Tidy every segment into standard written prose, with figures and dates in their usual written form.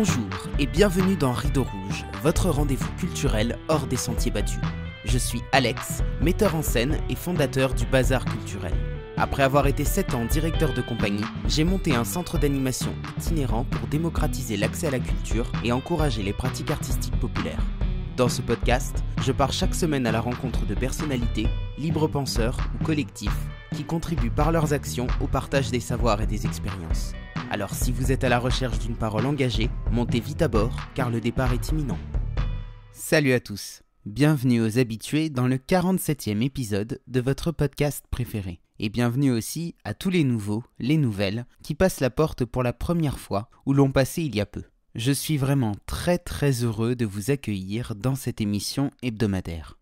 Bonjour et bienvenue dans Rideau Rouge, votre rendez-vous culturel hors des sentiers battus. Je suis Alex, metteur en scène et fondateur du Bazar Culturel. Après avoir été 7 ans directeur de compagnie, j'ai monté un centre d'animation itinérant pour démocratiser l'accès à la culture et encourager les pratiques artistiques populaires. Dans ce podcast, je pars chaque semaine à la rencontre de personnalités, libres penseurs ou collectifs qui contribuent par leurs actions au partage des savoirs et des expériences. Alors si vous êtes à la recherche d'une parole engagée, montez vite à bord car le départ est imminent. Salut à tous, bienvenue aux habitués dans le 47e épisode de votre podcast préféré. Et bienvenue aussi à tous les nouveaux, les nouvelles, qui passent la porte pour la première fois ou l'ont passé il y a peu. Je suis vraiment très heureux de vous accueillir dans cette émission hebdomadaire.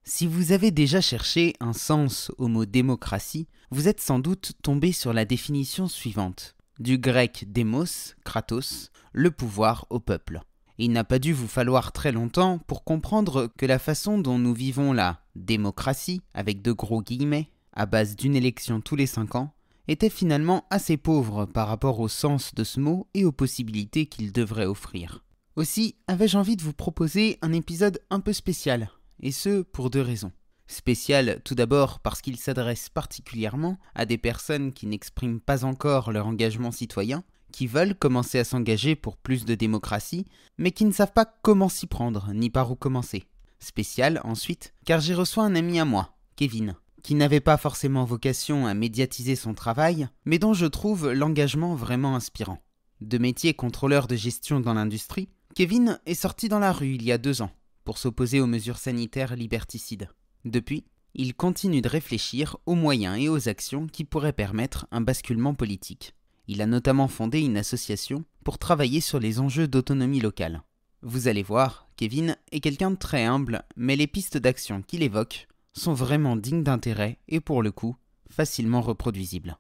Si vous avez déjà cherché un sens au mot démocratie, vous êtes sans doute tombé sur la définition suivante. Du grec démos, kratos, le pouvoir au peuple. Et il n'a pas dû vous falloir très longtemps pour comprendre que la façon dont nous vivons la démocratie, avec de gros guillemets, à base d'une élection tous les 5 ans, était finalement assez pauvre par rapport au sens de ce mot et aux possibilités qu'il devrait offrir. Aussi, avais-je envie de vous proposer un épisode un peu spécial, et ce pour 2 raisons. Spécial tout d'abord parce qu'il s'adresse particulièrement à des personnes qui n'expriment pas encore leur engagement citoyen, qui veulent commencer à s'engager pour plus de démocratie, mais qui ne savent pas comment s'y prendre, ni par où commencer. Spécial ensuite, car j'ai reçu un ami à moi, Kevin, qui n'avait pas forcément vocation à médiatiser son travail, mais dont je trouve l'engagement vraiment inspirant. De métier contrôleur de gestion dans l'industrie, Kevin est sorti dans la rue il y a 2 ans, pour s'opposer aux mesures sanitaires liberticides. Depuis, il continue de réfléchir aux moyens et aux actions qui pourraient permettre un basculement politique. Il a notamment fondé une association pour travailler sur les enjeux d'autonomie locale. Vous allez voir, Kevin est quelqu'un de très humble, mais les pistes d'action qu'il évoque sont vraiment dignes d'intérêt et pour le coup, facilement reproduisibles.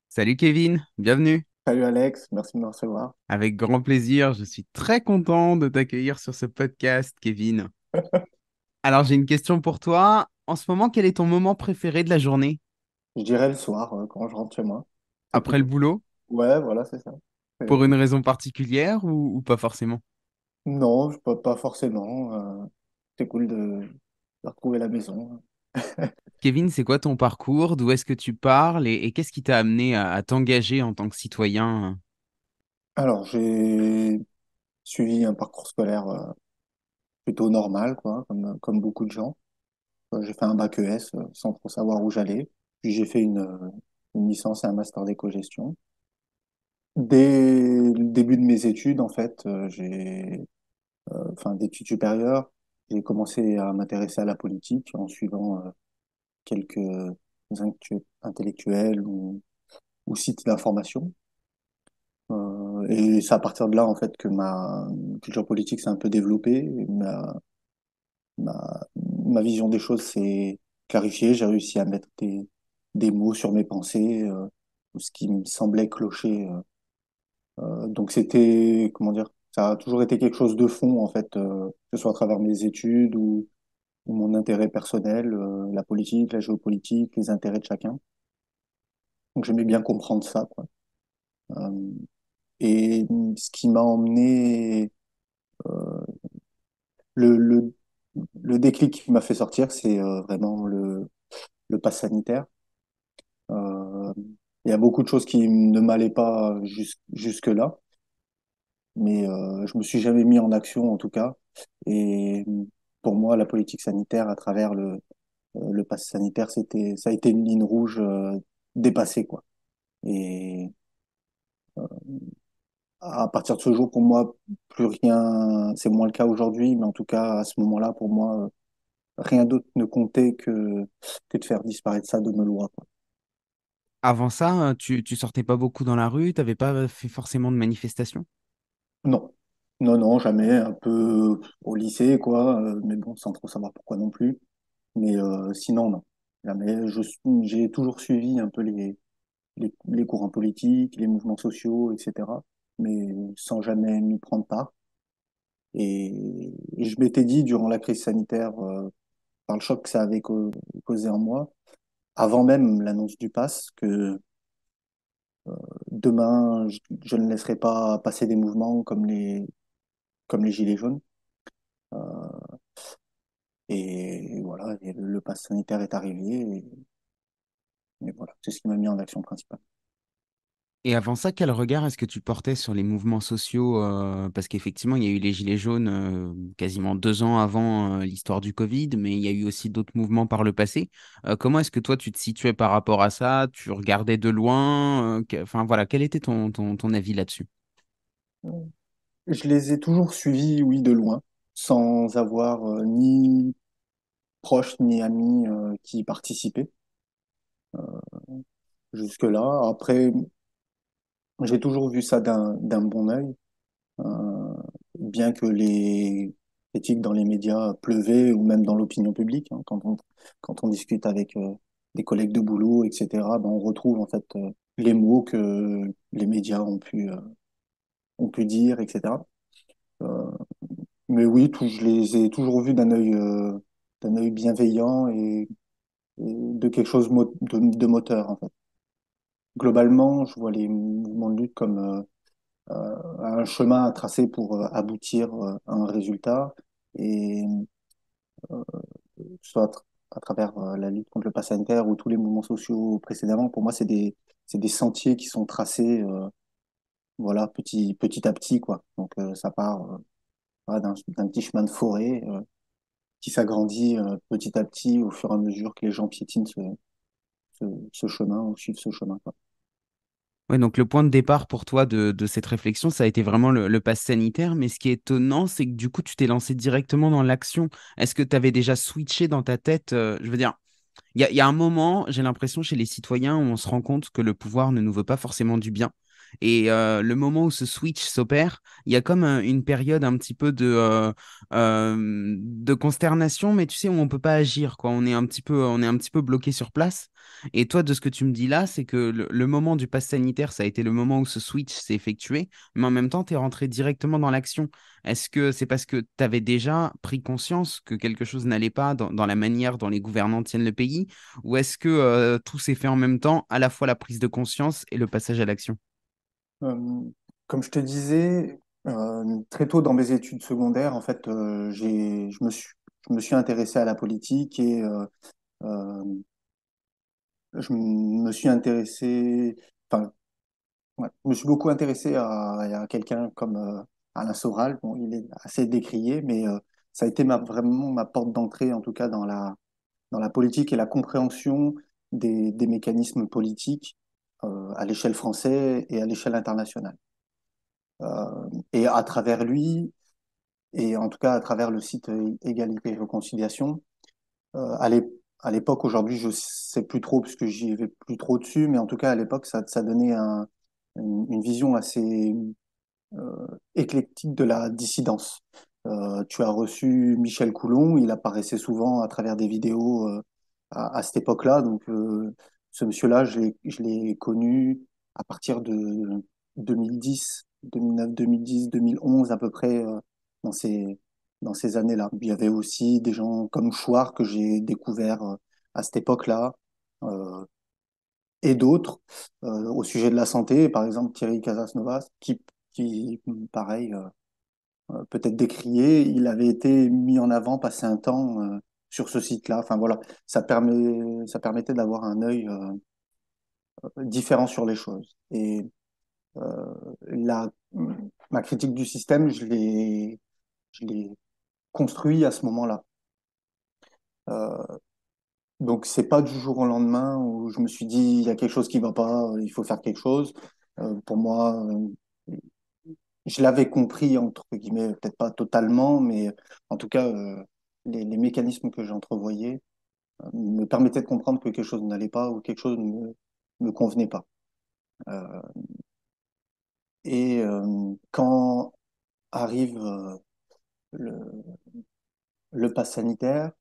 Salut Kevin, bienvenue. Salut Alex, merci de me recevoir. Avec grand plaisir, je suis très content de t'accueillir sur ce podcast, Kevin. Alors j'ai une question pour toi. En ce moment, quel est ton moment préféré de la journée? Je dirais le soir, quand je rentre chez moi. C'est Après le plutôt. boulot? Ouais, voilà, c'est ça. Pour Euh, une raison particulière ou pas forcément? non, pas forcément. C'est cool de retrouver la maison. Kevin, c'est quoi ton parcours? D'où est-ce que tu parles et qu'est-ce qui t'a amené à t'engager en tant que citoyen? Alors, j'ai suivi un parcours scolaire plutôt normal, quoi, comme beaucoup de gens. J'ai fait un bac ES sans trop savoir où j'allais. Puis j'ai fait une licence et un master d'éco-gestion. Dès le début de mes études, en fait, enfin, d'études supérieures, j'ai commencé à m'intéresser à la politique en suivant quelques intellectuels ou sites d'information. Et c'est à partir de là, en fait, que ma culture politique s'est un peu développée. Ma vision des choses s'est clarifiée. J'ai réussi à mettre des mots sur mes pensées, ce qui me semblait clocher. Donc c'était, comment dire, ça a toujours été quelque chose de fond, en fait, que ce soit à travers mes études ou mon intérêt personnel, la politique, la géopolitique, les intérêts de chacun. Donc j'aimais bien comprendre ça, quoi. Euh, et ce qui m'a emmené, le, le, le déclic qui m'a fait sortir, c'est vraiment le pass sanitaire. Euh, il y a beaucoup de choses qui ne m'allaient pas jusque-là, mais je me suis jamais mis en action en tout cas. Et pour moi, la politique sanitaire à travers le pass sanitaire, ça a été une ligne rouge dépassée, quoi. Et à partir de ce jour, pour moi, plus rien, c'est moins le cas aujourd'hui, mais en tout cas, à ce moment-là, pour moi, rien d'autre ne comptait que de faire disparaître ça de nos lois, quoi. Avant ça, tu sortais pas beaucoup dans la rue, t'avais pas fait forcément de manifestations? Non, non, jamais, un peu au lycée, quoi, mais bon, sans trop savoir pourquoi non plus. Mais sinon, non, jamais. J'ai toujours suivi un peu les courants politiques, les mouvements sociaux, etc., mais sans jamais m'y prendre part. Et je m'étais dit, durant la crise sanitaire, par le choc que ça avait causé en moi, avant même l'annonce du pass, que demain, je ne laisserai pas passer des mouvements comme comme les gilets jaunes. Et voilà, et le pass sanitaire est arrivé. Et voilà, c'est ce qui m'a mis en action principale. Et avant ça, quel regard est-ce que tu portais sur les mouvements sociaux parce qu'effectivement, il y a eu les Gilets jaunes quasiment 2 ans avant l'histoire du Covid, mais il y a eu aussi d'autres mouvements par le passé. Comment est-ce que toi, tu te situais par rapport à ça? Tu regardais de loin? Enfin, voilà, quel était ton avis là-dessus? Je les ai toujours suivis, oui, de loin, sans avoir ni proches ni amis qui y participaient jusque-là. Après, j'ai toujours vu ça d'un bon œil, euh, bien que les critiques dans les médias pleuvaient ou même dans l'opinion publique, hein, quand on discute avec des collègues de boulot, etc., ben, on retrouve en fait les mots que les médias ont pu dire, etc. Euh, mais oui, je les ai toujours vus d'un œil bienveillant et de quelque chose de moteur, en fait. Globalement, je vois les mouvements de lutte comme un chemin à tracer pour aboutir à un résultat, et soit à travers la lutte contre le pass sanitaire ou tous les mouvements sociaux précédemment, pour moi, c'est des sentiers qui sont tracés, voilà, petit à petit, quoi. Donc, ça part voilà, d'un petit chemin de forêt qui s'agrandit petit à petit au fur et à mesure que les gens piétinent ce chemin ou suivent ce chemin, quoi. Ouais, donc le point de départ pour toi de cette réflexion, ça a été vraiment le pass sanitaire. Mais ce qui est étonnant, c'est que du coup, tu t'es lancé directement dans l'action. Est-ce que tu avais déjà switché dans ta tête, je veux dire, il y a un moment, j'ai l'impression, chez les citoyens, où on se rend compte que le pouvoir ne nous veut pas forcément du bien. Et le moment où ce switch s'opère, il y a comme une période un petit peu de consternation, mais tu sais, où on peut pas agir, quoi. On est un petit peu bloqué sur place. Et toi, de ce que tu me dis là, c'est que le moment du pass sanitaire, ça a été le moment où ce switch s'est effectué, mais en même temps, tu es rentré directement dans l'action. Est-ce que c'est parce que tu avais déjà pris conscience que quelque chose n'allait pas dans la manière dont les gouvernants tiennent le pays, ou est-ce que tout s'est fait en même temps, à la fois la prise de conscience et le passage à l'action? Euh, Comme je te disais, très tôt dans mes études secondaires, en fait, je me suis intéressé à la politique et euh, je me suis intéressé, enfin, ouais, je me suis beaucoup intéressé à quelqu'un comme Alain Soral. Bon, il est assez décrié, mais ça a été vraiment ma porte d'entrée, en tout cas, dans la politique et la compréhension des mécanismes politiques à l'échelle française et à l'échelle internationale. Et à travers lui, et en tout cas à travers le site Égalité et Réconciliation, à à l'époque, aujourd'hui, je sais plus trop parce que j'y vais plus trop dessus, mais en tout cas à l'époque, ça donnait une vision assez éclectique de la dissidence. Tu as reçu Michel Coulon, il apparaissait souvent à travers des vidéos à cette époque-là. Donc, ce monsieur-là, je l'ai connu à partir de 2010, 2009, 2010, 2011 à peu près, dans ces années-là. Il y avait aussi des gens comme Chouard que j'ai découvert à cette époque-là, euh, et d'autres au sujet de la santé, par exemple Thierry Casasnovas, qui pareil, peut-être décrié, il avait été mis en avant, passé un temps sur ce site-là. Enfin voilà, ça permettait d'avoir un œil différent sur les choses. Et euh, la, ma critique du système, je l'ai construit à ce moment-là. Euh, donc c'est pas du jour au lendemain où je me suis dit il y a quelque chose qui va pas, il faut faire quelque chose. Pour moi, je l'avais compris, entre guillemets, peut-être pas totalement, mais en tout cas, les mécanismes que j'entrevoyais me permettaient de comprendre que quelque chose n'allait pas ou quelque chose ne me convenait pas. Euh, et quand arrive le, le pass sanitaire,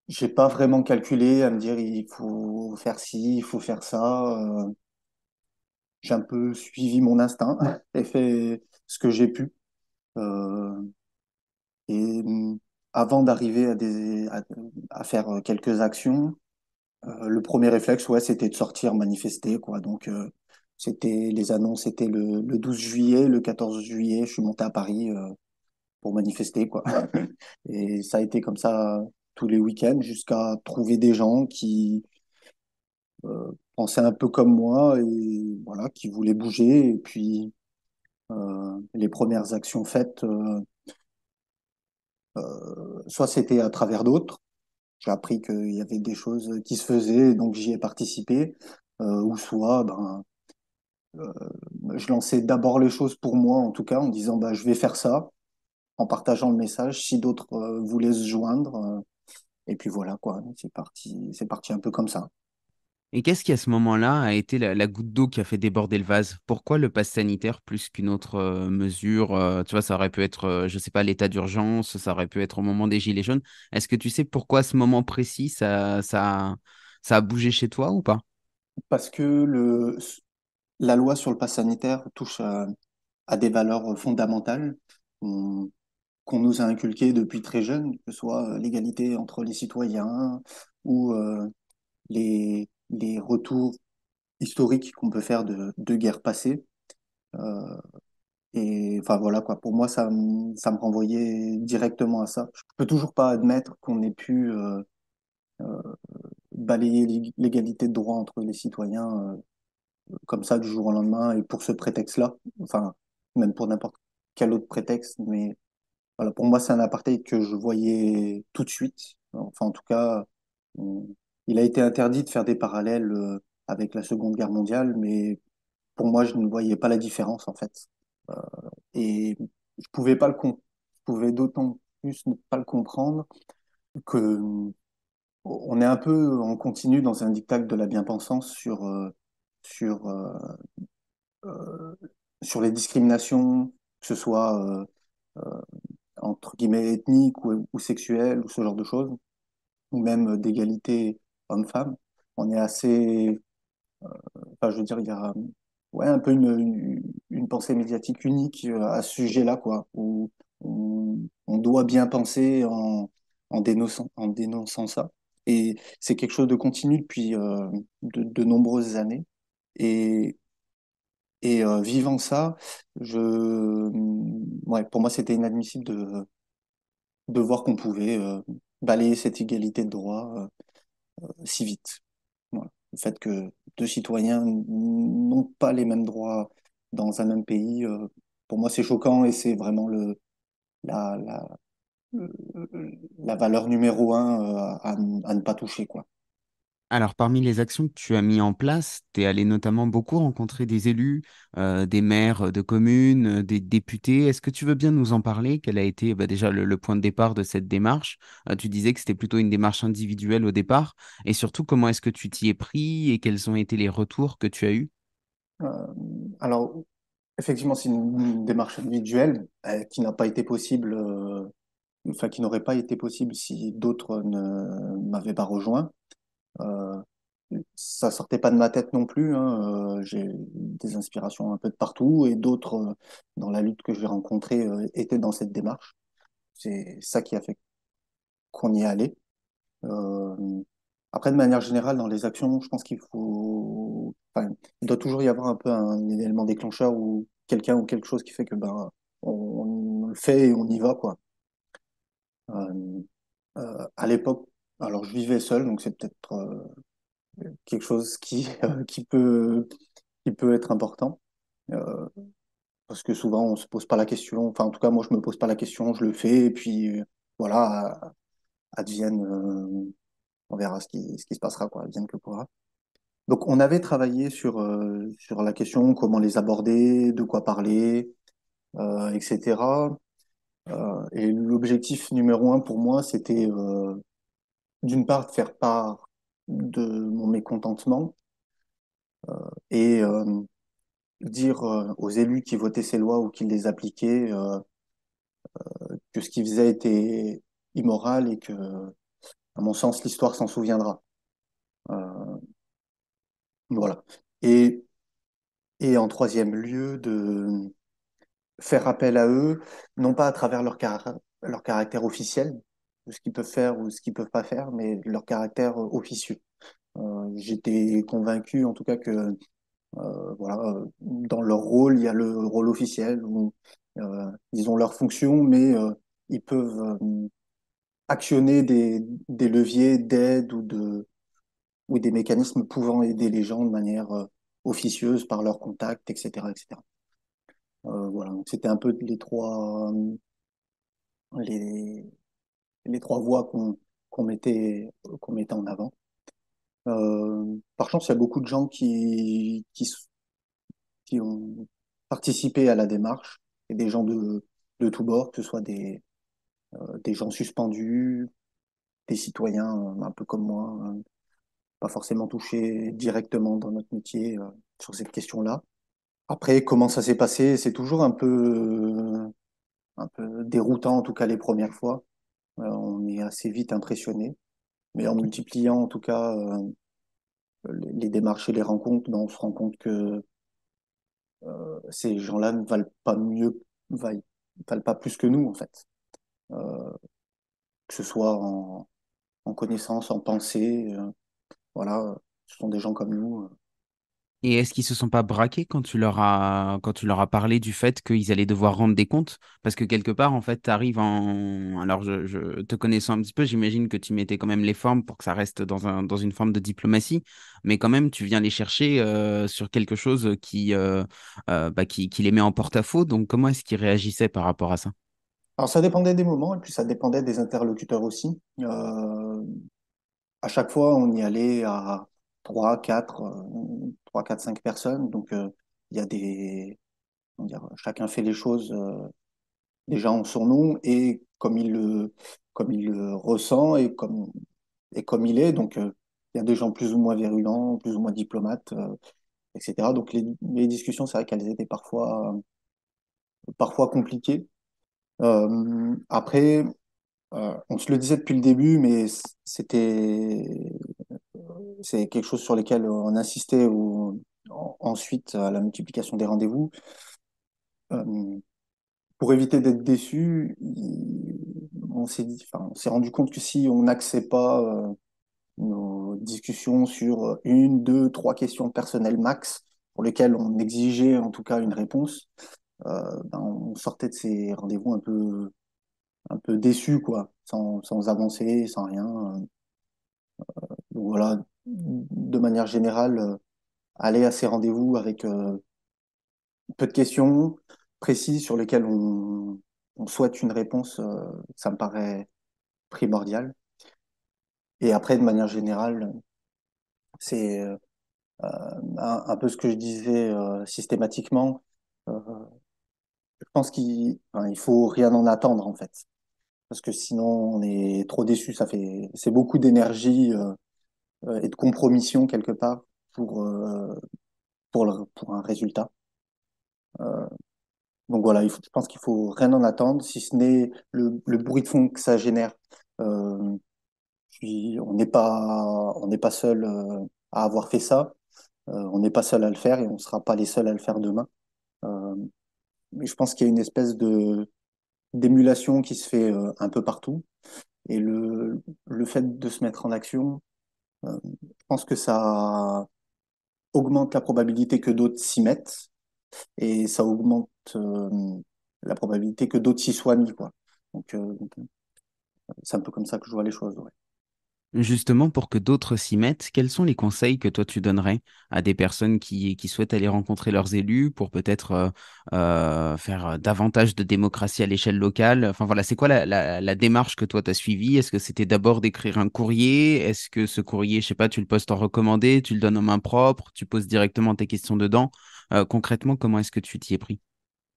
j'ai pas vraiment calculé à me dire il faut faire ci, il faut faire ça. J'ai un peu suivi mon instinct et fait ce que j'ai pu. Euh, Et avant d'arriver à faire quelques actions, le premier réflexe, ouais, c'était de sortir manifester, quoi. Donc, les annonces, c'était le 12 juillet, le 14 juillet, je suis monté à Paris pour manifester, quoi. Et ça a été comme ça tous les week-ends jusqu'à trouver des gens qui pensaient un peu comme moi et voilà, qui voulaient bouger. Et puis, les premières actions faites, soit c'était à travers d'autres. J'ai appris qu'il y avait des choses qui se faisaient, donc j'y ai participé. Ou soit, ben, euh, je lançais d'abord les choses pour moi, en tout cas, en disant, bah, je vais faire ça, en partageant le message, si d'autres voulaient se joindre. Et puis voilà, quoi, c'est parti un peu comme ça. Et qu'est-ce qui, à ce moment-là, a été la goutte d'eau qui a fait déborder le vase? Pourquoi le pass sanitaire plus qu'une autre mesure? Tu vois, ça aurait pu être, je sais pas, l'état d'urgence, ça aurait pu être au moment des Gilets jaunes. Est-ce que tu sais pourquoi à ce moment précis, ça a bougé chez toi ou pas? Parce que la loi sur le pass sanitaire touche à des valeurs fondamentales qu'on qu'on nous a inculquées depuis très jeune, que ce soit l'égalité entre les citoyens ou les retours historiques qu'on peut faire de guerres passées. Euh, et enfin voilà quoi, pour moi ça me renvoyait directement à ça. Je peux toujours pas admettre qu'on ait pu euh, balayer l'égalité de droit entre les citoyens comme ça du jour au lendemain et pour ce prétexte-là, enfin même pour n'importe quel autre prétexte, mais voilà, pour moi c'est un apartheid que je voyais tout de suite. Enfin en tout cas, on- il a été interdit de faire des parallèles avec la Seconde Guerre mondiale, mais pour moi je ne voyais pas la différence en fait. Euh, et je pouvais pas je pouvais d'autant plus ne pas le comprendre que on est un peu en continu dans un diktat de la bien-pensance sur euh, sur les discriminations, que ce soit entre guillemets ethniques ou sexuelles ou ce genre de choses, ou même d'égalité homme-femme. On est assez, enfin, je veux dire, il y a ouais, un peu une pensée médiatique unique à ce sujet-là, quoi, où on doit bien penser en dénonçant ça. Et c'est quelque chose de continu depuis de nombreuses années. Et, vivant ça, ouais, pour moi, c'était inadmissible de voir qu'on pouvait balayer cette égalité de droit si vite. Voilà. Le fait que deux citoyens n'ont pas les mêmes droits dans un même pays, pour moi, c'est choquant et c'est vraiment la, la, le- la valeur numéro un à ne pas toucher, quoi. Alors, parmi les actions que tu as mis en place, tu es allé notamment beaucoup rencontrer des élus, des maires de communes, des députés. Est-ce que tu veux bien nous en parler? Quel a été bah, déjà le point de départ de cette démarche? Tu disais que c'était plutôt une démarche individuelle au départ. Et surtout, comment est-ce que tu t'y es pris et quels ont été les retours que tu as eus? Euh, alors, effectivement, c'est une démarche individuelle qui n'a pas été possible, enfin, qui n'aurait pas été possible si d'autres ne m'avaient pas rejoint. Euh, Ça sortait pas de ma tête non plus, hein. J'ai des inspirations un peu de partout et d'autres dans la lutte que j'ai rencontrée étaient dans cette démarche. C'est ça qui a fait qu'on y est allé. Euh, Après, de manière générale, dans les actions, je pense enfin, il doit toujours y avoir un peu un élément déclencheur ou quelqu'un ou quelque chose qui fait que ben on le fait et on y va quoi. Euh, à l'époque, alors je vivais seul, donc c'est peut-être quelque chose qui peut être important. Euh, Parce que souvent, on se pose pas la question. Enfin, en tout cas, moi, je me pose pas la question, je le fais, et puis voilà, advienne, on verra ce qui se passera, quoi, advienne que pourra. Donc, on avait travaillé sur la question, comment les aborder, de quoi parler, etc. Et l'objectif numéro un pour moi, c'était d'une part de faire part de mon mécontentement et dire aux élus qui votaient ces lois ou qui les appliquaient que ce qu'ils faisaient était immoral et que, à mon sens, l'histoire s'en souviendra. Euh, voilà. Et, et en troisième lieu, de faire appel à eux, non pas à travers leur caractère officiel, de ce qu'ils peuvent faire ou ce qu'ils peuvent pas faire, mais leur caractère officieux. J'étais convaincu, en tout cas, que voilà, dans leur rôle, il y a le rôle officiel Ils ont leur fonction, mais ils peuvent actionner des leviers d'aide ou des mécanismes pouvant aider les gens de manière officieuse par leurs contacts, etc., etc. Voilà, donc c'était un peu les, les trois voies qu'on mettait en avant. Par chance, il y a beaucoup de gens qui ont participé à la démarche, et des gens de tous bords, que ce soit des gens suspendus, des citoyens un peu comme moi, pas forcément touchés directement dans notre métier sur cette question-là. Après, comment ça s'est passé? C'est toujours un peu déroutant, en tout cas les premières fois. On est assez vite impressionné, mais en multipliant en tout cas les démarches et les rencontres, ben, on se rend compte que ces gens-là ne valent pas mieux, valent, valent pas plus que nous en fait. Euh, que ce soit en connaissance, en pensée, voilà, ce sont des gens comme nous. Et est-ce qu'ils se sont pas braqués quand tu leur as parlé du fait qu'ils allaient devoir rendre des comptes? Parce que quelque part, en fait, tu arrives en... Alors, te connaissant un petit peu, j'imagine que tu mettais quand même les formes pour que ça reste dans une forme de diplomatie. Mais quand même, tu viens les chercher sur quelque chose qui les met en porte-à-faux. Donc, comment est-ce qu'ils réagissaient par rapport à ça? Alors ça dépendait des moments et puis ça dépendait des interlocuteurs aussi. À chaque fois, on y allait à 3, 4, 3, 4, 5 personnes. Donc, il y a comment dire, chacun fait les choses déjà en son nom et comme il le ressent et comme il est. Donc, il y a des gens plus ou moins virulents, plus ou moins diplomates, etc. Donc, les discussions, c'est vrai qu'elles étaient parfois compliquées. Après, on se le disait depuis le début, mais c'est quelque chose sur lequel on insistait ensuite à la multiplication des rendez-vous. Euh, pour éviter d'être déçu, on s'est rendu compte que si on n'axait pas nos discussions sur une, deux, trois questions personnelles max, pour lesquelles on exigeait en tout cas une réponse, ben, on sortait de ces rendez-vous un peu déçu, quoi, sans avancer, sans rien. Donc voilà, de manière générale, aller à ces rendez-vous avec peu de questions précises sur lesquelles on souhaite une réponse, ça me paraît primordial. Et après, de manière générale, c'est un peu ce que je disais systématiquement. Euh, je pense il faut rien en attendre en fait, parce que sinon on est trop déçu. C'est beaucoup d'énergie et de compromission quelque part pour pour un résultat. Euh, donc voilà, je pense qu'il faut rien en attendre, si ce n'est le bruit de fond que ça génère. Euh, Puis on n'est pas seul à avoir fait ça. On n'est pas seul à le faire et on ne sera pas les seuls à le faire demain. Euh, mais je pense qu'il y a une espèce de d'émulation qui se fait un peu partout. Et le fait de se mettre en action, je pense que ça augmente la probabilité que d'autres s'y mettent et ça augmente la probabilité que d'autres s'y soient mis, quoi. Donc, c'est un peu comme ça que je vois les choses, ouais. Justement, pour que d'autres s'y mettent, quels sont les conseils que toi tu donnerais à des personnes qui souhaitent aller rencontrer leurs élus pour peut-être faire davantage de démocratie à l'échelle locale? Enfin voilà, c'est quoi la démarche que toi tu as suivie? Est-ce que c'était d'abord d'écrire un courrier? Est-ce que ce courrier, je sais pas, tu le postes en recommandé, tu le donnes en main propre, tu poses directement tes questions dedans? Concrètement, comment est-ce que tu t'y es pris?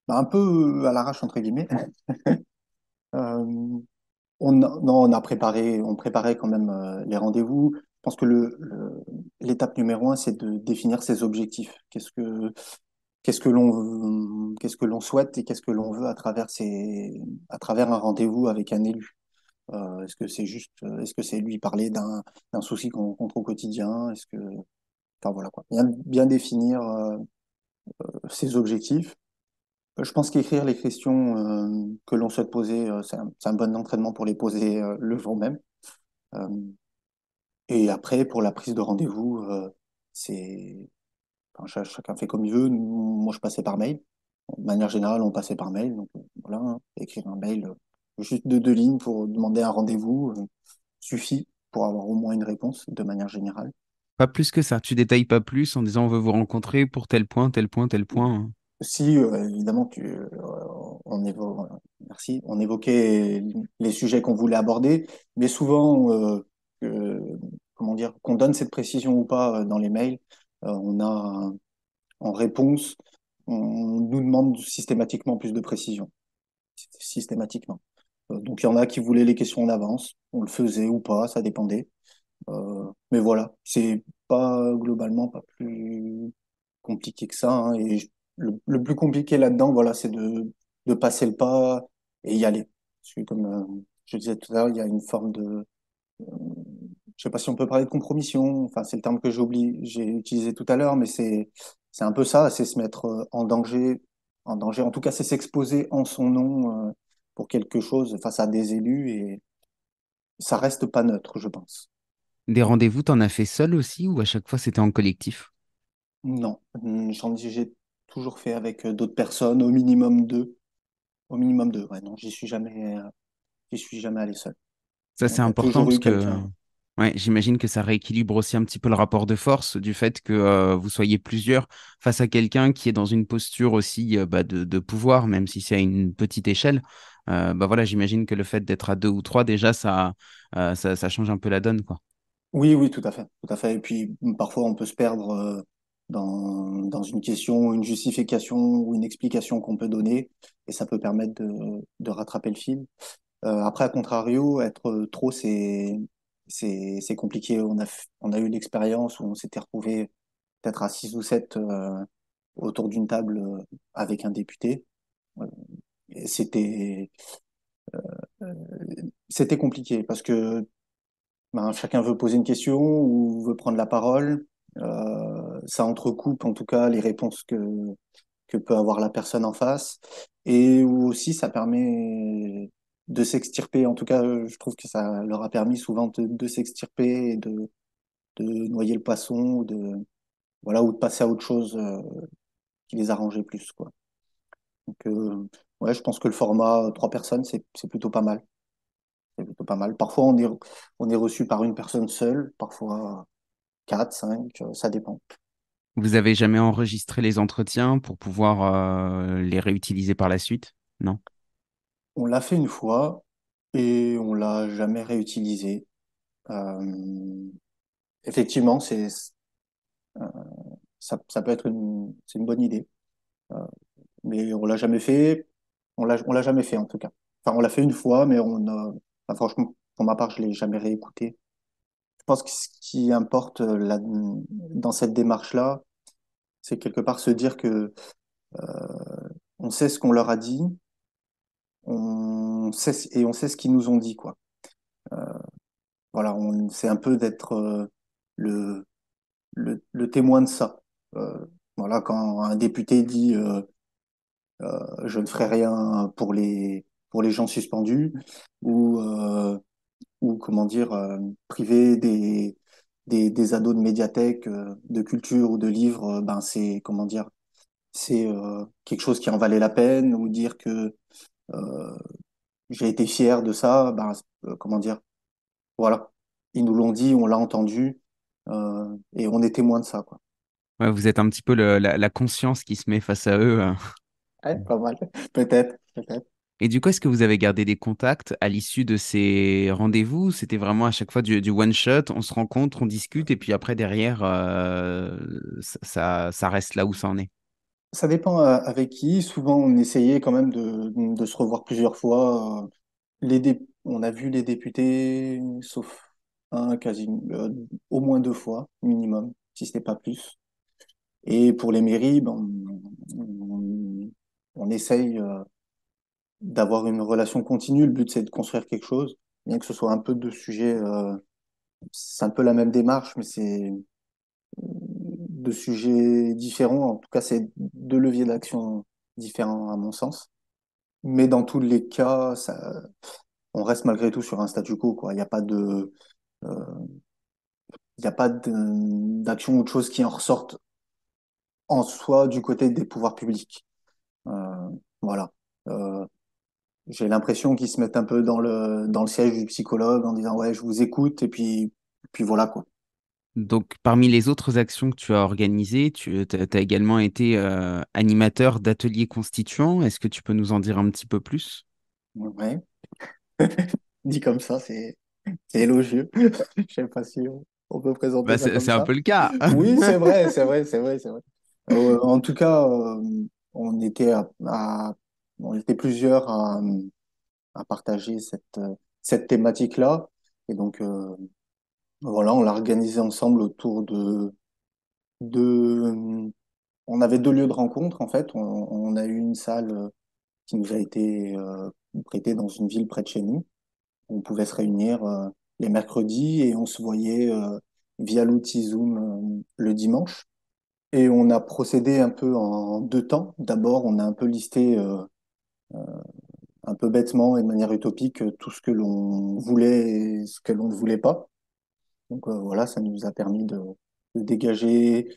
Bah, un peu à l'arrache, entre guillemets. Euh, non, on préparait quand même les rendez-vous. Je pense que l'étape numéro un, c'est de définir ses objectifs. Qu'est-ce que l'on souhaite et qu'est-ce que l'on veut à travers un rendez-vous avec un élu. Est-ce que c'est lui parler d'un souci qu'on rencontre au quotidien? Enfin voilà quoi. Bien définir ses objectifs. Je pense qu'écrire les questions que l'on souhaite poser, c'est un bon entraînement pour les poser le jour même. Euh, et après, pour la prise de rendez-vous, c'est, enfin, chacun fait comme il veut. Moi, je passais par mail. De manière générale, on passait par mail. Donc, voilà, hein, écrire un mail, juste de 2 lignes pour demander un rendez-vous, suffit pour avoir au moins une réponse de manière générale. Pas plus que ça. Tu détailles pas plus en disant on veut vous rencontrer pour tel point, tel point, tel point, hein. Si, évidemment, merci, on évoquait les sujets qu'on voulait aborder, mais souvent, comment dire, qu'on donne cette précision ou pas dans les mails, on a en réponse, on nous demande systématiquement plus de précision, systématiquement. Donc il y en a qui voulaient les questions en avance, on le faisait ou pas, ça dépendait. Mais voilà, c'est pas globalement pas plus compliqué que ça, hein. Le plus compliqué là-dedans, voilà, c'est de passer le pas et y aller. Parce que comme je disais tout à l'heure, il y a une forme de, je sais pas si on peut parler de compromission. Enfin, c'est le terme que j'ai utilisé tout à l'heure, mais c'est un peu ça, c'est se mettre en danger, en danger. En tout cas, c'est s'exposer en son nom pour quelque chose face à des élus et ça reste pas neutre, je pense. Des rendez-vous, t'en as fait seul aussi ou à chaque fois c'était en collectif? Non, j'ai toujours fait avec d'autres personnes, au minimum deux. Au minimum deux, ouais, non, j'y suis jamais allé seul. Ça, c'est Il y a important toujours parce eu que quelqu'un. ouais, j'imagine que ça rééquilibre aussi un petit peu le rapport de force du fait que vous soyez plusieurs face à quelqu'un qui est dans une posture aussi bah, de pouvoir, même si c'est à une petite échelle. Bah voilà, j'imagine que le fait d'être à deux ou trois, déjà, ça change un peu la donne, quoi. Oui, oui, tout à fait, tout à fait. Et puis parfois on peut se perdre dans une question, une justification ou une explication qu'on peut donner, et ça peut permettre de rattraper le fil. Après, à contrario, être trop, c'est compliqué. On a eu l'expérience où on s'était retrouvé peut-être à 6 ou 7 autour d'une table avec un député. Euh, et euh, c'était compliqué parce que ben, chacun veut poser une question ou veut prendre la parole. Ça entrecoupe en tout cas les réponses que peut avoir la personne en face. Et aussi, ça permet de s'extirper. En tout cas, je trouve que ça leur a permis souvent de s'extirper et de noyer le poisson voilà, ou de passer à autre chose qui les arrangeait plus, quoi. Donc, ouais, je pense que le format 3 personnes, c'est plutôt pas mal. C'est plutôt pas mal. Parfois, on est reçu par une personne seule, parfois 4, 5, ça dépend. Vous avez jamais enregistré les entretiens pour pouvoir les réutiliser par la suite? Non? On l'a fait une fois et on l'a jamais réutilisé. Euh, effectivement, euh, ça peut être c'est une bonne idée. Euh, mais on l'a jamais fait. On l'a jamais fait en tout cas. Enfin, on l'a fait une fois, mais enfin, franchement, pour ma part, je l'ai jamais réécouté. Je pense que ce qui importe dans cette démarche-là, c'est quelque part se dire que on sait ce qu'on leur a dit, et on sait ce qu'ils nous ont dit, quoi. Voilà, c'est un peu d'être le, le témoin de ça. Voilà, quand un député dit je ne ferai rien pour les gens suspendus ou comment dire priver des ados de médiathèque, de culture ou de livres, ben c'est comment dire c'est quelque chose qui en valait la peine ou dire que euh, j'ai été fier de ça, ben comment dire voilà, ils nous l'ont dit, on l'a entendu et on est témoin de ça quoi. Ouais, vous êtes un petit peu la conscience qui se met face à eux. Ouais, pas mal, peut-être, peut-être. Et du coup, est-ce que vous avez gardé des contacts à l'issue de ces rendez-vous? C'était vraiment à chaque fois du one shot, on se rencontre, on discute, et puis après, derrière, ça reste là où ça en est. Ça dépend avec qui. Souvent, on essayait quand même de se revoir plusieurs fois. On a vu les députés, sauf un, quasi, au moins 2 fois, minimum, si ce n'est pas plus. Et pour les mairies, ben, on essaye d'avoir une relation continue. Le but, c'est de construire quelque chose, bien que ce soit un peu de sujets. C'est un peu la même démarche, mais c'est de sujets différents. En tout cas, c'est 2 leviers d'action différents à mon sens. Mais dans tous les cas, on reste malgré tout sur un statu quo, quoi. Euh, il y a pas d'action ou de choses qui en ressortent en soi du côté des pouvoirs publics. Euh, voilà. Euh, j'ai l'impression qu'ils se mettent un peu dans le siège du psychologue en disant ouais, je vous écoute et puis voilà quoi. Donc, parmi les autres actions que tu as organisées, tu as également été animateur d'ateliers constituants. Est-ce que tu peux nous en dire un petit peu plus? Ouais. Dit comme ça, c'est élogieux. Je sais pas si on peut présenter Bah, ça comme c'est un ça. peu le cas. Oui, c'est vrai, c'est vrai, c'est vrai, c'est vrai. En tout cas, on était on était plusieurs à partager cette thématique-là. Et donc, voilà, on l'a organisé ensemble autour de, on avait deux lieux de rencontre, en fait. On a eu une salle qui nous a été prêtée dans une ville près de chez nous. On pouvait se réunir les mercredis et on se voyait via l'outil Zoom le dimanche. Et on a procédé un peu en deux temps. D'abord, on a un peu listé un peu bêtement et de manière utopique tout ce que l'on voulait et ce que l'on ne voulait pas. Donc voilà, ça nous a permis de dégager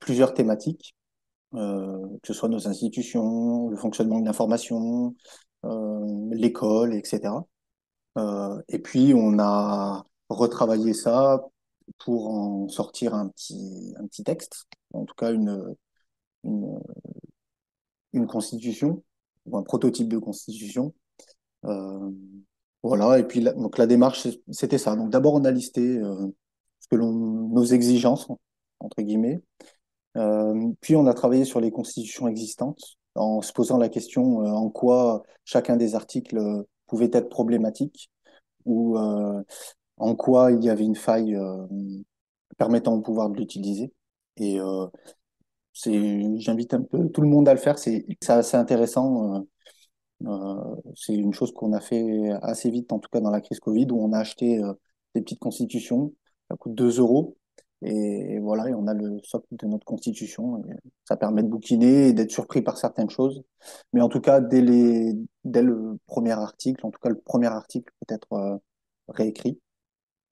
plusieurs thématiques, que ce soit nos institutions, le fonctionnement de l'information, l'école, etc. Et puis on a retravaillé ça pour en sortir un petit texte, en tout cas une, une constitution ou un prototype de constitution. Euh, voilà, et puis donc la démarche, c'était ça. Donc d'abord, on a listé nos exigences, entre guillemets. Puis on a travaillé sur les constitutions existantes en se posant la question en quoi chacun des articles pouvait être problématique ou en quoi il y avait une faille permettant au pouvoir de l'utiliser. Et j'invite un peu tout le monde à le faire. C'est assez intéressant. C'est une chose qu'on a fait assez vite, en tout cas dans la crise Covid, où on a acheté des petites constitutions. Ça coûte 2 euros. Et voilà, et on a le socle de notre constitution. Et ça permet de bouquiner et d'être surpris par certaines choses. Mais en tout cas, dès le premier article, en tout cas le premier article peut être réécrit,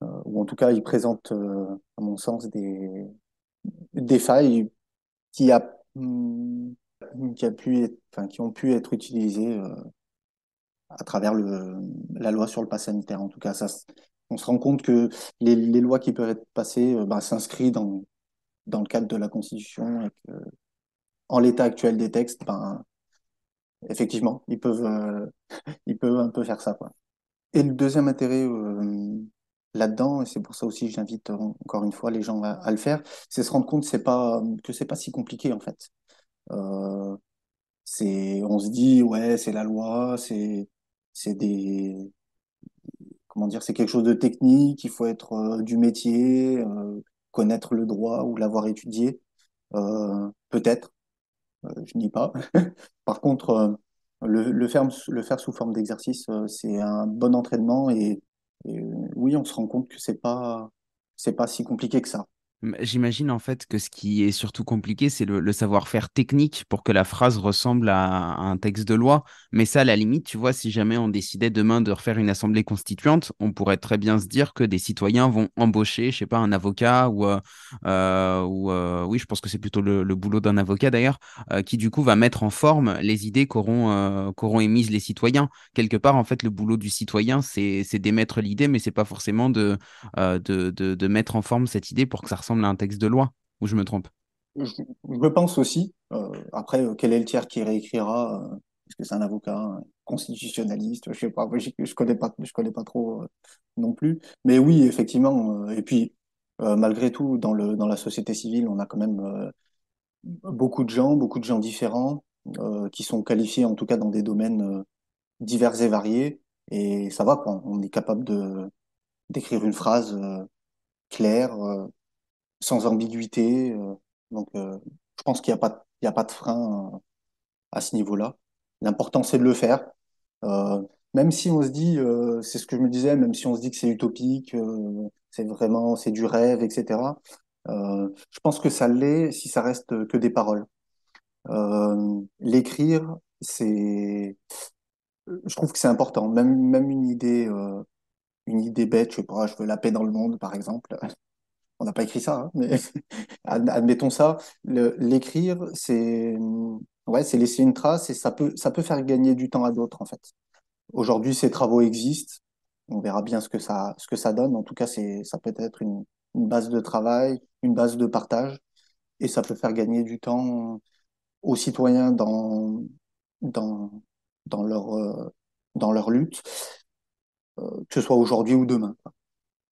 ou en tout cas il présente, à mon sens, des failles qui, a, hum, qui, a pu enfin, qui ont pu être utilisées à travers la loi sur le pass sanitaire. En tout cas, on se rend compte que les lois qui peuvent être passées ben, s'inscrivent dans le cadre de la Constitution et que, en l'état actuel des textes, ben, effectivement, ils peuvent un peu faire ça, quoi. Et le deuxième intérêt là-dedans, et c'est pour ça aussi que j'invite encore une fois les gens à le faire, c'est se rendre compte que c'est pas si compliqué en fait. Euh, on se dit ouais, c'est la loi, c'est des comment dire, c'est quelque chose de technique, il faut être du métier, connaître le droit ou l'avoir étudié. Peut-être, je nie pas. Par contre, le faire sous forme d'exercice, c'est un bon entraînement et oui, on se rend compte que c'est pas si compliqué que ça. J'imagine en fait que ce qui est surtout compliqué, c'est le savoir-faire technique pour que la phrase ressemble à un texte de loi. Mais ça, à la limite, tu vois, si jamais on décidait demain de refaire une assemblée constituante, on pourrait très bien se dire que des citoyens vont embaucher, je sais pas, un avocat oui, je pense que c'est plutôt le boulot d'un avocat d'ailleurs, qui du coup va mettre en forme les idées qu'auront émises les citoyens. Quelque part, en fait, le boulot du citoyen, c'est d'émettre l'idée, mais c'est pas forcément de mettre en forme cette idée pour que ça ressemble à un texte de loi, ou je me trompe? Je pense aussi. Après, quel est le tiers qui réécrira? Est-ce que c'est un avocat, un constitutionnaliste? Je sais pas. Moi, je connais pas trop non plus. Mais oui, effectivement. Et puis, malgré tout, dans la société civile, on a quand même beaucoup de gens différents qui sont qualifiés, en tout cas, dans des domaines divers et variés. Et ça va, quoi. On est capable d'écrire une phrase claire, sans ambiguïté. Donc, je pense qu'il y a pas de frein à ce niveau-là. L'important, c'est de le faire. Euh, Même si on se dit, c'est ce que je me disais, même si on se dit que c'est utopique, c'est du rêve, etc. Je pense que ça l'est si ça reste que des paroles. L'écrire, je trouve que c'est important. Même une idée bête, je sais pas, je veux la paix dans le monde, par exemple. On n'a pas écrit ça, hein, mais admettons ça. L'écrire, Ouais, c'est laisser une trace et ça peut faire gagner du temps à d'autres, en fait. Aujourd'hui, ces travaux existent. On verra bien ce que ça donne. En tout cas, ça peut être une base de travail, une base de partage, et ça peut faire gagner du temps aux citoyens dans, dans leur lutte, que ce soit aujourd'hui ou demain.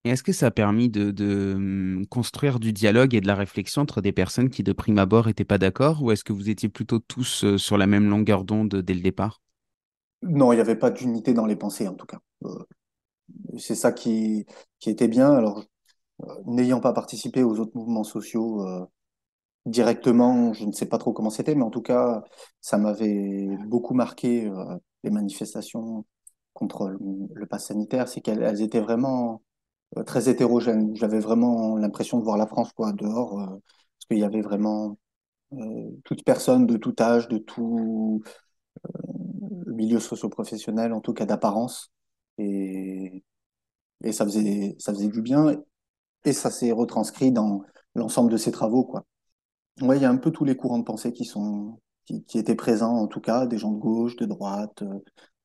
Et est-ce que ça a permis de construire du dialogue et de la réflexion entre des personnes qui, de prime abord, n'étaient pas d'accord, ou est-ce que vous étiez plutôt tous sur la même longueur d'onde dès le départ? Non, il n'y avait pas d'unité dans les pensées, en tout cas. C'est ça qui était bien. Alors, n'ayant pas participé aux autres mouvements sociaux directement, je ne sais pas trop comment c'était, mais en tout cas, ça m'avait beaucoup marqué les manifestations contre le pass sanitaire, c'est qu'elles étaient vraiment très hétérogènes. J'avais vraiment l'impression de voir la France quoi, dehors, parce qu'il y avait vraiment toute personne de tout âge, de tout milieu socio-professionnel, en tout cas d'apparence. Et, et ça faisait du bien, et ça s'est retranscrit dans l'ensemble de ces travaux, quoi. Ouais, il y a un peu tous les courants de pensée qui étaient présents, en tout cas, des gens de gauche, de droite,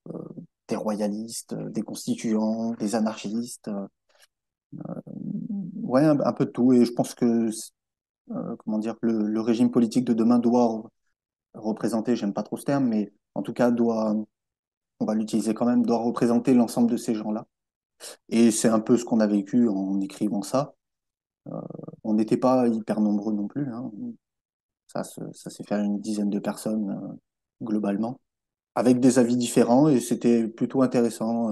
euh, des royalistes, des constituants, des anarchistes, ouais, un peu de tout. Et je pense que, comment dire, le régime politique de demain doit représenter, j'aime pas trop ce terme, mais en tout cas, on va l'utiliser quand même, doit représenter l'ensemble de ces gens-là. Et c'est un peu ce qu'on a vécu en écrivant ça. On n'était pas hyper nombreux non plus, hein. Ça s'est fait à une dizaine de personnes, globalement, avec des avis différents, et c'était plutôt intéressant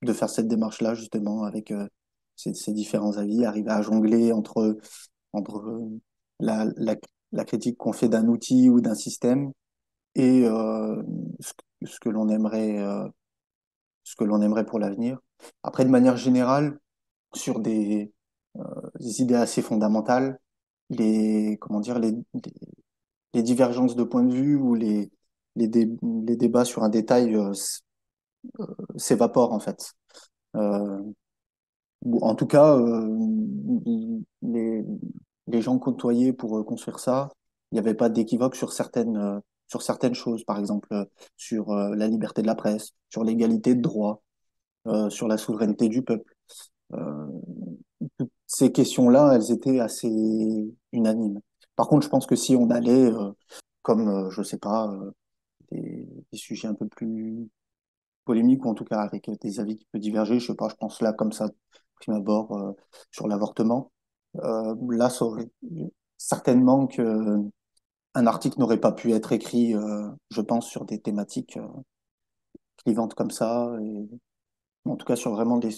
de faire cette démarche-là, justement, avec ces différents avis, arriver à jongler entre la, la, la critique qu'on fait d'un outil ou d'un système et ce que l'on aimerait, ce que l'on aimerait pour l'avenir. Après, de manière générale, sur des idées assez fondamentales, comment dire, les divergences de point de vue ou les débats sur un détail s'évaporent en fait. Euh, ou en tout cas, les, les gens côtoyés pour construire ça, il n'y avait pas d'équivoque sur certaines choses, par exemple sur la liberté de la presse, sur l'égalité de droit, sur la souveraineté du peuple. Euh, Toutes ces questions-là, elles étaient assez unanimes. Par contre, je pense que si on allait, comme, je sais pas, des sujets un peu plus polémiques, ou en tout cas avec des avis qui peuvent diverger, je sais pas, je pense là, comme ça, prime abord, sur l'avortement, là, certainement que un article n'aurait pas pu être écrit, je pense, sur des thématiques clivantes comme ça, et en tout cas sur vraiment des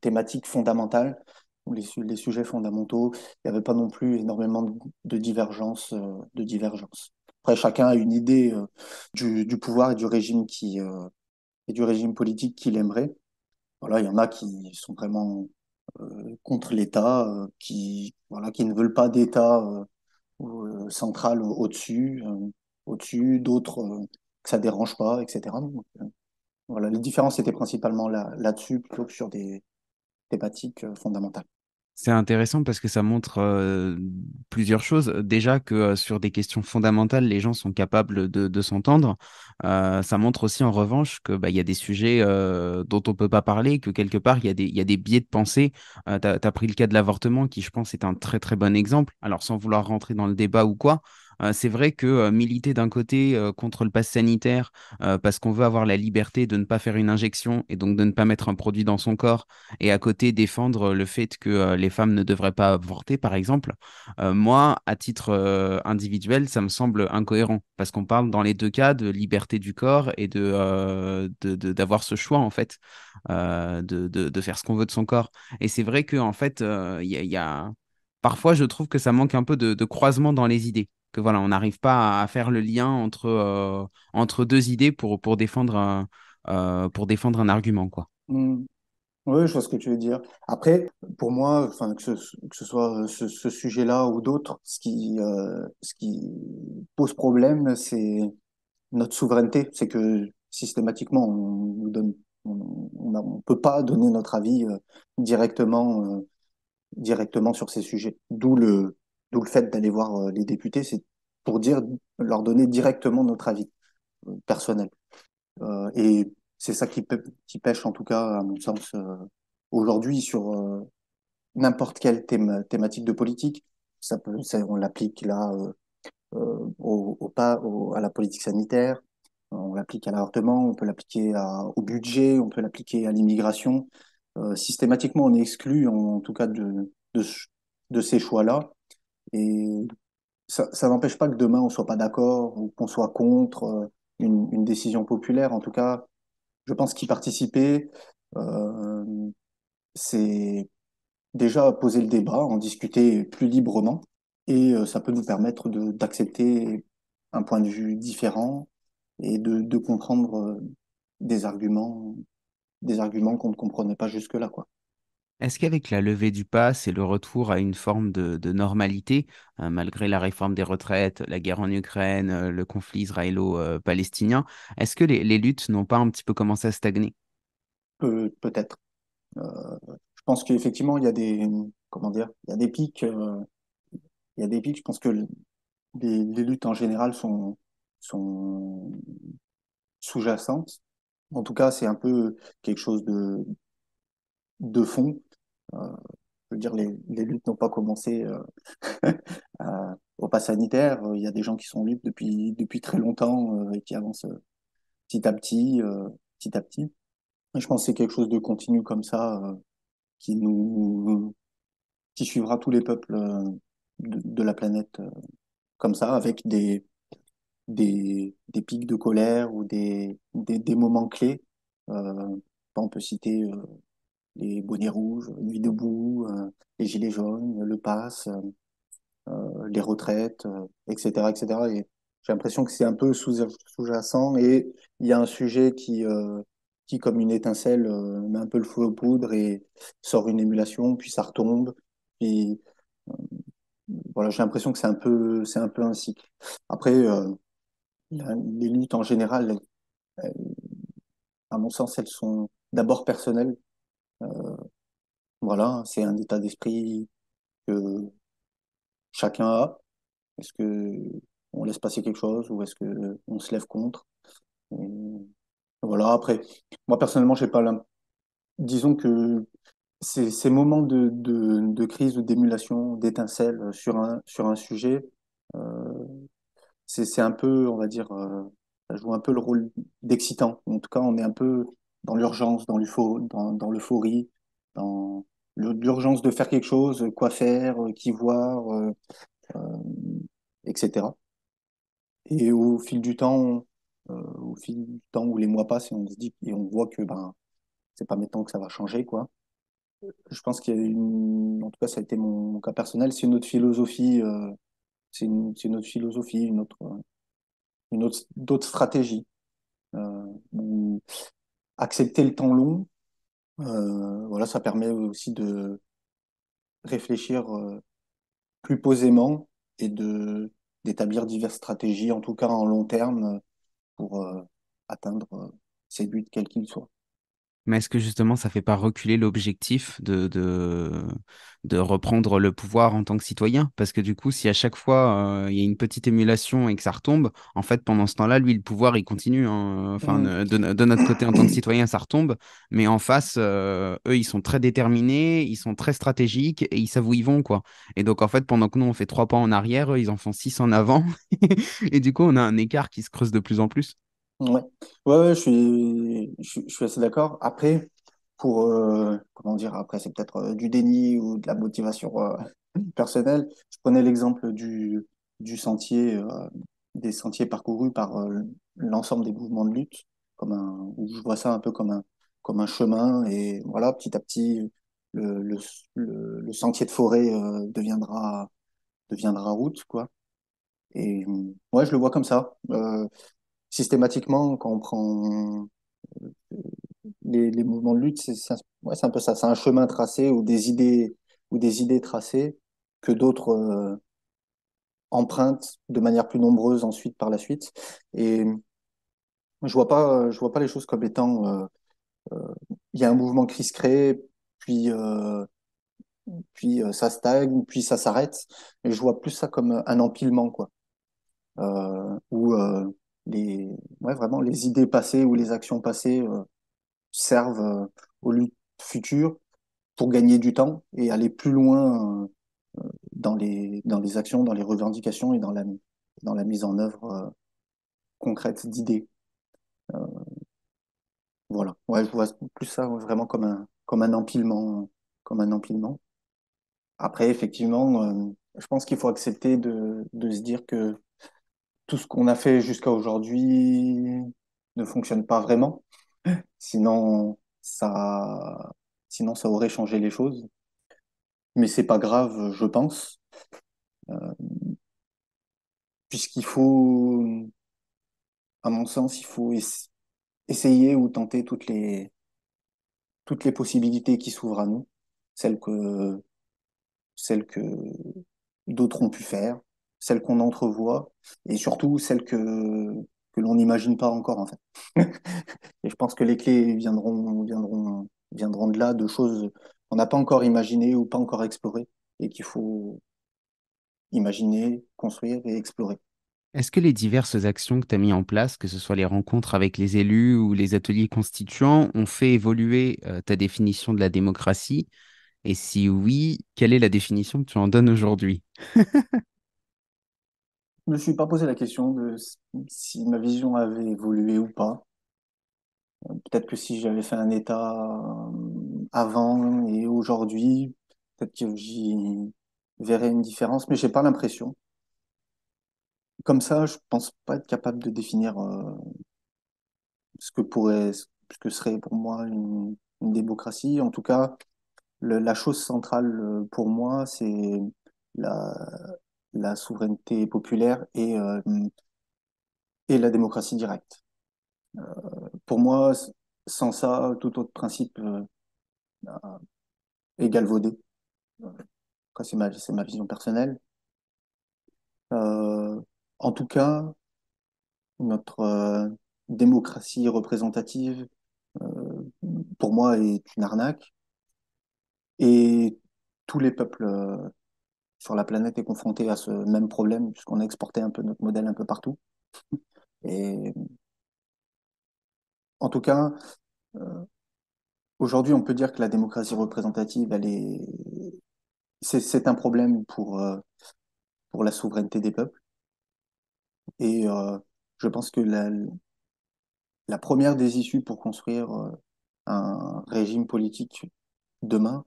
thématiques fondamentales, ou les sujets fondamentaux. Il n'y avait pas non plus énormément de divergences, de divergences. Après, chacun a une idée du pouvoir et du régime politique qu'il aimerait. Voilà, il y en a qui sont vraiment contre l'État, voilà, qui ne veulent pas d'État central au-dessus, d'autres que ça dérange pas, etc. Donc, voilà, les différences étaient principalement là-dessus plutôt que sur des thématiques fondamentales. C'est intéressant parce que ça montre plusieurs choses. Déjà que sur des questions fondamentales, les gens sont capables de s'entendre. Ça montre aussi en revanche que bah, il y a des sujets dont on peut pas parler, que quelque part il y a des biais de pensée. Tu as pris le cas de l'avortement qui, je pense, est un très très bon exemple. Alors sans vouloir rentrer dans le débat ou quoi, c'est vrai que militer d'un côté contre le pass sanitaire parce qu'on veut avoir la liberté de ne pas faire une injection et donc de ne pas mettre un produit dans son corps et à côté défendre le fait que les femmes ne devraient pas avorter, par exemple, moi, à titre individuel, ça me semble incohérent parce qu'on parle dans les deux cas de liberté du corps et d'avoir ce choix, en fait, de faire ce qu'on veut de son corps. Et c'est vrai que, en fait, parfois, je trouve que ça manque un peu de croisement dans les idées. Que voilà, on n'arrive pas à faire le lien entre deux idées pour défendre un argument, quoi. Hmm. Oui, je vois ce que tu veux dire. Après, pour moi, enfin, que ce soit ce sujet-là ou d'autres, ce qui pose problème, c'est notre souveraineté. C'est que systématiquement, on nous donne, on peut pas donner notre avis directement sur ces sujets. D'où le fait d'aller voir les députés. C'est pour dire, leur donner directement notre avis personnel. Et c'est ça qui pêche, en tout cas, à mon sens, aujourd'hui, sur n'importe quelle thématique de politique. On l'applique là à la politique sanitaire, on l'applique à l'avortement, on peut l'appliquer au budget, on peut l'appliquer à l'immigration. Systématiquement, on est exclu, en tout cas, de ces choix-là. Et ça n'empêche pas que demain, on soit pas d'accord ou qu'on soit contre une décision populaire. En tout cas, je pense qu'y participer, euh, c'est déjà poser le débat, en discuter plus librement, et ça peut nous permettre d'accepter un point de vue différent et de comprendre des arguments qu'on ne comprenait pas jusque-là, quoi. Est-ce qu'avec la levée du pass et le retour à une forme de normalité, malgré la réforme des retraites, la guerre en Ukraine, le conflit israélo-palestinien, est-ce que les luttes n'ont pas un petit peu commencé à stagner? Peut-être. Je pense qu'effectivement, il y a comment dire, il y a des pics, il y a des pics. Je pense que les luttes en général sont sous-jacentes. En tout cas, c'est un peu quelque chose de fond. Je veux dire, les luttes n'ont pas commencé au pas sanitaire. Il y a des gens qui sont libres depuis très longtemps et qui avancent petit à petit, petit à petit. Et je pense que c'est quelque chose de continu comme ça qui qui suivra tous les peuples de la planète comme ça, avec des pics de colère ou des moments clés. On peut citer les bonnets rouges, Nuit debout, les gilets jaunes, le pass, les retraites, etc., etc. Et j'ai l'impression que c'est un peu sous-jacent et il y a un sujet qui comme une étincelle, met un peu le feu aux poudres et sort une émulation, puis ça retombe. Puis voilà, j'ai l'impression que c'est un peu un cycle. Après, les luttes en général, elles- à mon sens, elles sont d'abord personnelles. Voilà, c'est un état d'esprit que chacun a. Est-ce que on laisse passer quelque chose ou est-ce que on se lève contre? Et voilà, après, moi personnellement, j'ai pas disons que ces moments de crise ou d'émulation, d'étincelle sur un sujet, euh, c'est un peu, on va dire, ça joue un peu le rôle d'excitant. En tout cas, on est un peu dans l'urgence, dans l'euphorie, dans l'urgence de faire quelque chose, quoi faire, qui voir, euh, etc. Et au fil du temps où les mois passent, et on se dit et on voit que ben c'est pas maintenant que ça va changer, quoi. Je pense qu'il y a en tout cas, ça a été mon cas personnel, c'est une autre philosophie, c'est une autre philosophie, d'autres stratégies. Où accepter le temps long, voilà, ça permet aussi de réfléchir plus posément et d'établir diverses stratégies, en tout cas en long terme, pour atteindre ses buts, quels qu'ils soient. Mais est-ce que justement ça fait pas reculer l'objectif de reprendre le pouvoir en tant que citoyen? Parce que du coup, si à chaque fois il y a une petite émulation et que ça retombe, en fait pendant ce temps-là, lui, le pouvoir il continue, hein. Enfin, Mm. de notre côté en tant que citoyen, ça retombe, mais en face, eux, ils sont très déterminés, ils sont très stratégiques et ils savent où ils vont, quoi. Et donc en fait, pendant que nous on fait 3 pas en arrière, eux, ils en font 6 en avant, et du coup, on a un écart qui se creuse de plus en plus. Ouais, ouais, je suis assez d'accord. Après, comment dire, après, c'est peut-être du déni ou de la motivation personnelle. Je prenais l'exemple du sentier, des sentiers parcourus par l'ensemble des mouvements de lutte, où je vois ça un peu comme un chemin. Et voilà, petit à petit, le, le, le sentier de forêt deviendra route, quoi. Et ouais, je le vois comme ça. Systématiquement, quand on prend les mouvements de lutte, ouais, c'est un peu ça. C'est un chemin tracé ou des idées tracées que d'autres empruntent de manière plus nombreuse ensuite par la suite. Et je vois pas les choses comme étant il y a un mouvement qui se crée, puis ça stagne, puis ça s'arrête. Et je vois plus ça comme un empilement, quoi. où les, ouais, vraiment les idées passées ou les actions passées servent aux luttes futures pour gagner du temps et aller plus loin dans les actions, dans les revendications et dans la mise en œuvre concrète d'idées. Euh, voilà. Ouais, je vois plus ça vraiment comme un empilement, comme un empilement. Après, effectivement, je pense qu'il faut accepter de se dire que tout ce qu'on a fait jusqu'à aujourd'hui ne fonctionne pas vraiment. Sinon, sinon, ça aurait changé les choses. Mais c'est pas grave, je pense, euh, puisqu'il faut, à mon sens, il faut essayer ou tenter toutes les possibilités qui s'ouvrent à nous, celles que, celles que d'autres ont pu faire, celles qu'on entrevoit, et surtout celles que l'on n'imagine pas encore, en fait. Et je pense que les clés viendront de là, de choses qu'on n'a pas encore imaginées ou pas encore explorées, et qu'il faut imaginer, construire et explorer. Est-ce que les diverses actions que tu as mis en place, que ce soit les rencontres avec les élus ou les ateliers constituants, ont fait évoluer ta définition de la démocratie? Et si oui, quelle est la définition que tu en donnes aujourd'hui? Je me suis pas posé la question de si ma vision avait évolué ou pas. Peut-être que si j'avais fait un état avant et aujourd'hui, peut-être que j'y verrais une différence, mais j'ai pas l'impression. Comme ça, je pense pas être capable de définir ce que serait pour moi une démocratie. En tout cas, la chose centrale pour moi, c'est la, la souveraineté populaire et la démocratie directe. Pour moi, sans ça, tout autre principe est galvaudé. Après, c'est ma vision personnelle. Euh, En tout cas, notre démocratie représentative, euh, pour moi, est une arnaque. Et tous les peuples sur la planète est confronté à ce même problème, puisqu'on a exporté un peu notre modèle un peu partout. Et en tout cas, euh, aujourd'hui, on peut dire que la démocratie représentative, c'est un problème pour la souveraineté des peuples. Et je pense que la première des issues pour construire un régime politique demain,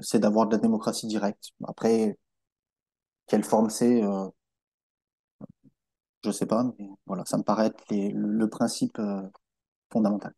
c'est d'avoir de la démocratie directe. Après, quelle forme c'est, je sais pas, mais voilà, ça me paraît être le principe fondamental.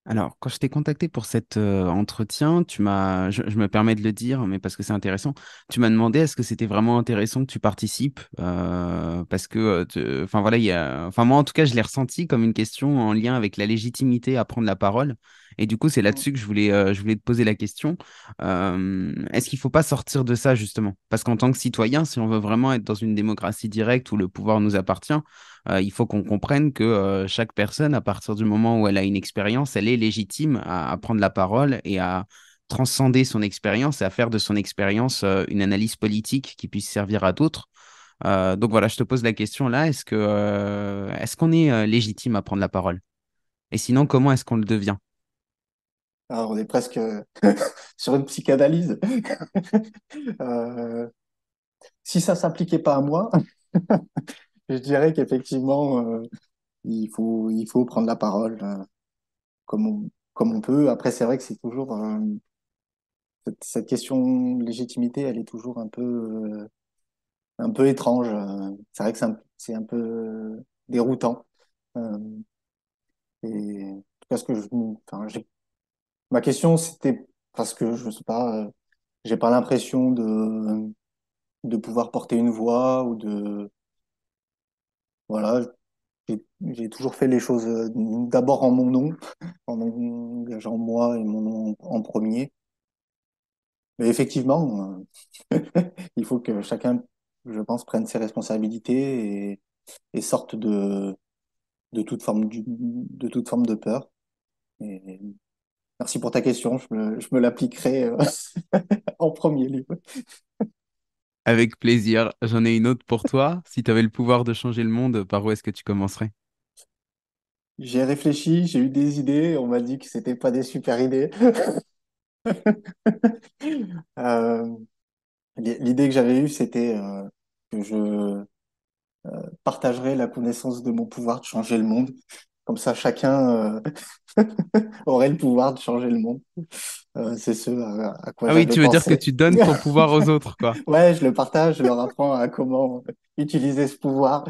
Alors, quand je t'ai contacté pour cet entretien, je me permets de le dire, mais parce que c'est intéressant, tu m'as demandé est-ce que c'était vraiment intéressant que tu participes, parce que, enfin voilà, enfin moi en tout cas, je l'ai ressenti comme une question en lien avec la légitimité à prendre la parole, et du coup, c'est là-dessus que je voulais te poser la question. Est-ce qu'il faut pas sortir de ça justement? Parce qu'en tant que citoyen, si on veut vraiment être dans une démocratie directe où le pouvoir nous appartient, il faut qu'on comprenne que chaque personne, à partir du moment où elle a une expérience, elle est légitime à prendre la parole et à transcender son expérience et à faire de son expérience une analyse politique qui puisse servir à d'autres. Donc voilà, je te pose la question là, est-ce qu'on est légitime à prendre la parole? Et sinon, comment est-ce qu'on le devient? Alors, on est presque sur une psychanalyse. Euh, Si ça s'appliquait pas à moi, je dirais qu'effectivement, il faut prendre la parole comme on peut. Après, c'est vrai que c'est toujours cette question de légitimité, elle est toujours un peu étrange. C'est vrai que c'est un peu déroutant. Euh, et en tout cas, enfin, ma question, c'était parce que je sais pas, j'ai pas l'impression de pouvoir porter une voix ou de voilà. J'ai toujours fait les choses d'abord en mon nom, en engageant moi et mon nom en premier. Mais effectivement, il faut que chacun, je pense, prenne ses responsabilités et sorte de toute forme de peur. Et merci pour ta question, je me l'appliquerai en premier lieu. Avec plaisir. J'en ai une autre pour toi. Si tu avais le pouvoir de changer le monde, par où est-ce que tu commencerais? J'ai réfléchi, j'ai eu des idées, on m'a dit que c'était pas des super idées. Euh, L'idée que j'avais eue, c'était que je partagerais la connaissance de mon pouvoir de changer le monde. Comme ça, chacun aurait le pouvoir de changer le monde. C'est ce à quoi Ah oui, j'avais tu veux dire que pensé. tu donnes ton pouvoir aux autres, quoi. Ouais, je le partage, je leur apprends à comment utiliser ce pouvoir.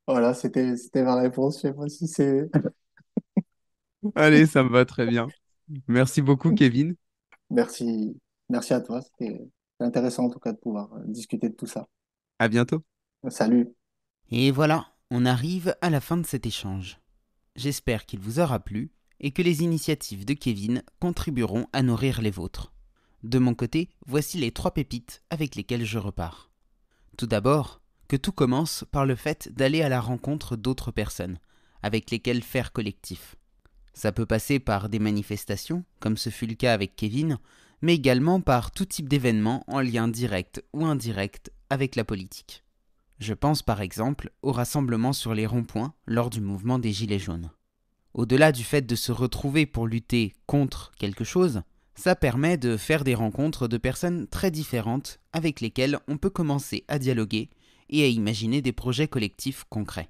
Voilà, c'était ma réponse. Je sais pas si c'est. Allez, ça me va très bien. Merci beaucoup, Kevin. Merci, merci à toi. C'était intéressant en tout cas de pouvoir discuter de tout ça. À bientôt. Salut. Et voilà, on arrive à la fin de cet échange. J'espère qu'il vous aura plu et que les initiatives de Kevin contribueront à nourrir les vôtres. De mon côté, voici les 3 pépites avec lesquelles je repars. Tout d'abord, que tout commence par le fait d'aller à la rencontre d'autres personnes, avec lesquelles faire collectif. Ça peut passer par des manifestations, comme ce fut le cas avec Kevin, mais également par tout type d'événements en lien direct ou indirect avec la politique. Je pense par exemple au rassemblement sur les ronds-points lors du mouvement des Gilets jaunes. Au-delà du fait de se retrouver pour lutter contre quelque chose, ça permet de faire des rencontres de personnes très différentes avec lesquelles on peut commencer à dialoguer et à imaginer des projets collectifs concrets.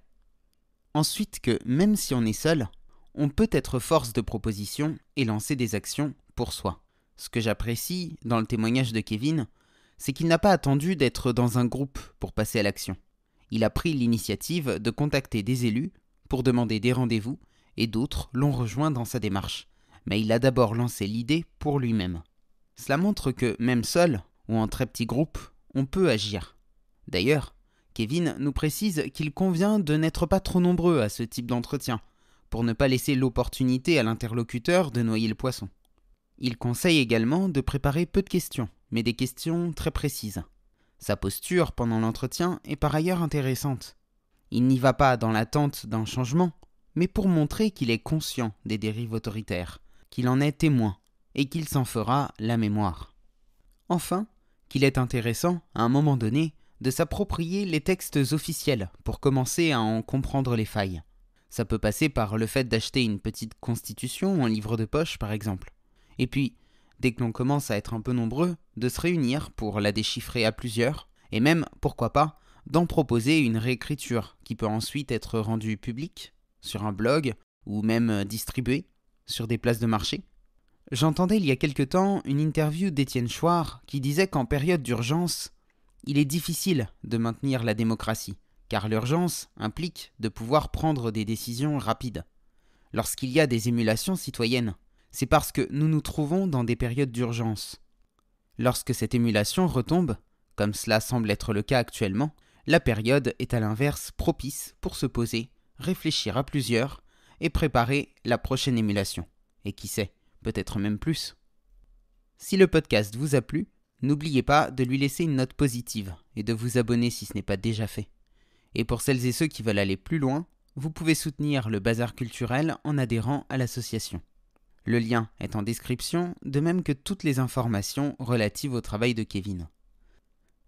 Ensuite que, même si on est seul, on peut être force de proposition et lancer des actions pour soi. Ce que j'apprécie dans le témoignage de Kevin, c'est qu'il n'a pas attendu d'être dans un groupe pour passer à l'action. Il a pris l'initiative de contacter des élus pour demander des rendez-vous et d'autres l'ont rejoint dans sa démarche. Mais il a d'abord lancé l'idée pour lui-même. Cela montre que, même seul ou en très petit groupe, on peut agir. D'ailleurs, Kevin nous précise qu'il convient de n'être pas trop nombreux à ce type d'entretien, pour ne pas laisser l'opportunité à l'interlocuteur de noyer le poisson. Il conseille également de préparer peu de questions, mais des questions très précises. Sa posture pendant l'entretien est par ailleurs intéressante. Il n'y va pas dans l'attente d'un changement, mais pour montrer qu'il est conscient des dérives autoritaires, qu'il en est témoin et qu'il s'en fera la mémoire. Enfin, qu'il est intéressant, à un moment donné, de s'approprier les textes officiels pour commencer à en comprendre les failles. Ça peut passer par le fait d'acheter une petite constitution en livre de poche, par exemple. Et puis, dès que l'on commence à être un peu nombreux, de se réunir pour la déchiffrer à plusieurs, et même, pourquoi pas, d'en proposer une réécriture qui peut ensuite être rendue publique, sur un blog, ou même distribuée, sur des places de marché. J'entendais il y a quelque temps une interview d'Étienne Chouard qui disait qu'en période d'urgence, il est difficile de maintenir la démocratie, car l'urgence implique de pouvoir prendre des décisions rapides. Lorsqu'il y a des émulations citoyennes, c'est parce que nous nous trouvons dans des périodes d'urgence. Lorsque cette émulation retombe, comme cela semble être le cas actuellement, la période est à l'inverse propice pour se poser, réfléchir à plusieurs et préparer la prochaine émulation. Et qui sait, peut-être même plus. Si le podcast vous a plu, n'oubliez pas de lui laisser une note positive et de vous abonner si ce n'est pas déjà fait. Et pour celles et ceux qui veulent aller plus loin, vous pouvez soutenir le Bazar culturel en adhérant à l'association. Le lien est en description, de même que toutes les informations relatives au travail de Kevin.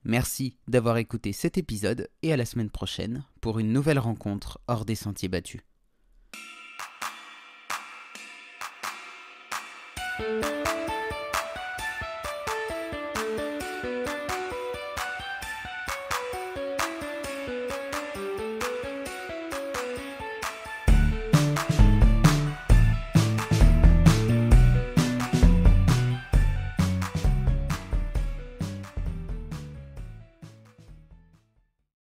Merci d'avoir écouté cet épisode et à la semaine prochaine pour une nouvelle rencontre hors des sentiers battus.